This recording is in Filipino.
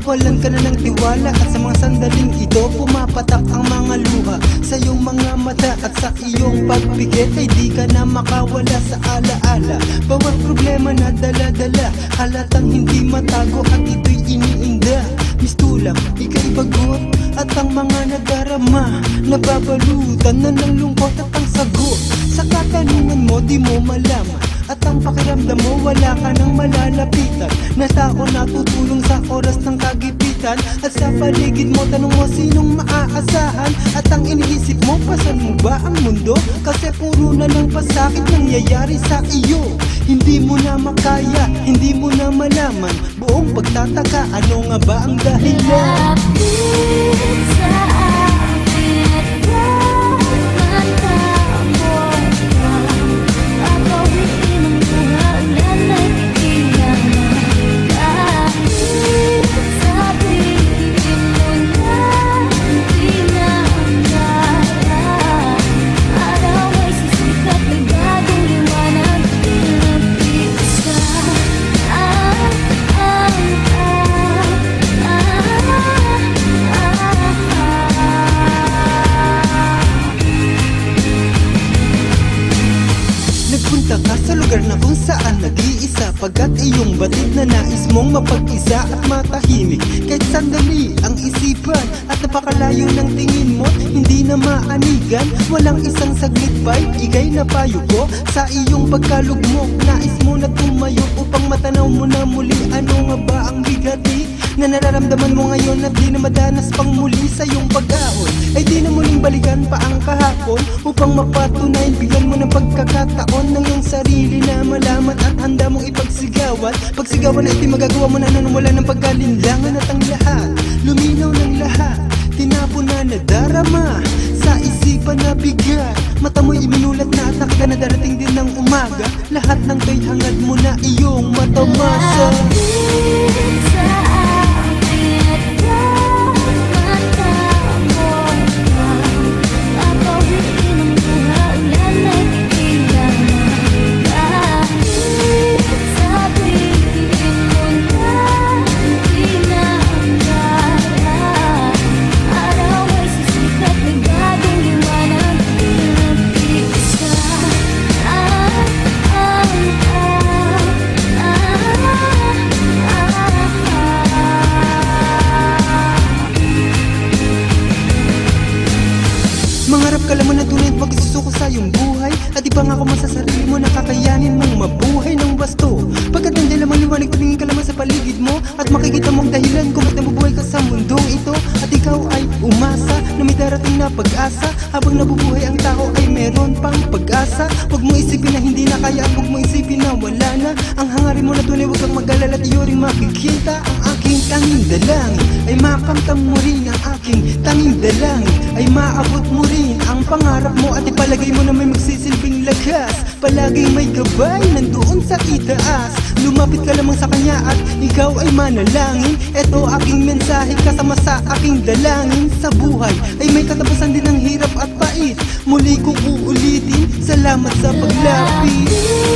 nawawalan ka na ng tiwala. At sa mga sandaling ito, pumapatak ang mga luha sa iyong mga mata. At sa iyong pagpikit ay di ka na makawala sa alaala. Bawat problema na dala-dala, halatang hindi matago at ito'y iniinda. Mistulang, ika'y bagot at ang mga nadarama, nababalutan na ng lungkot at ang sagot. Sa katanungan mo di mo malaman, at ang pakiramdam mo wala ka nang malalapitan na tao na tutulong sa oras ng kagipitan. At sa paligid mo tanong mo sinong maaasahan, at ang iniisip mo pasan mo ba ang mundo? Kasi puro na lang pasakit nangyayari sa iyo. Hindi mo na makaya, hindi mo na malaman, buong pagtataka ano nga ba ang dahilan. Lapit sa akin at pagmantang mo lang, papawiin ang buhalan ay kailangan. Kahit sabihin mo na hindi na ang dara, araw ay sisikat na bagong liwanag, pinag-isa. Nagpunta ka sa lugar na kung saan nag-iisa, pagkat iyong batid na nais mong mapag-isa at matahimik kahit sandali ang isipan. At napakalayo ng tingin mo, hindi na maanigan. Walang isang saglit ba'y ika'y napayo ko sa iyong pagkalugmok. Nais mo na tumayo upang matanaw mo na muli ano nga ba ang bigati na nararamdaman mo ngayon at di na madanas pang muli sa iyong pag-ahon. Ay di na muling balikan pa ang kahapon upang mapatunay, bigyan mo ng pagkakataon ng iyong sarili na malaman at handa mong ipagsigawan. Pagsigawan ay di magagawa mo na nang wala ng pagkalinlangan. At ang lahat, luminaw ng lahat, tinapon na nadarama sa isipan na bigat. Mata mo'y iminulat na at ka na darating din ng umaga. Lahat ng kay hangad mo na iyong matamasa. Lapit sa akin at pagmantang mo lang, papawiin ang buhalan ay kailangan. Kahit sabihin mo na hindi na ang dara, araw ay sisikat na bagong liwanag, pinag-isa. Mangarap ka lamang na tunay at pagsusuko sa iyong buhay, at ipangako mo sa sarili mo na kakayanin mong mabuhay ng wasto. Pagkat nandiyan lamang liwanag, tumingin ka lamang sa paligid mo at makikita mong dahilan kung ba't nabubuhay ka sa mundong ito. At ikaw ay umasa na may darating na pag-asa. Habang nabubuhay ang tao ay meron pang pag-asa. Huwag mo isipin na hindi na kaya, huwag mo isipin na wala na. Ang hangarin mo na tunay, huwag kang mag-alala at iyo rin makikita. Ang aking tanging dalangin ay makamtam mo rin, ang aking tanging dalangin ay maabot mo rin ang pangarap mo at ipalagay mo na may magsisilbing lakas. Palaging may gabay nandoon sa itaas. Lumapit ka lamang sa kanya at ikaw ay manalangin. Eto aking mensahe kasama sa aking dalangin. Sa buhay ay may katapusan din ng hirap at pait. Muli kong uulitin, salamat sa paglapit.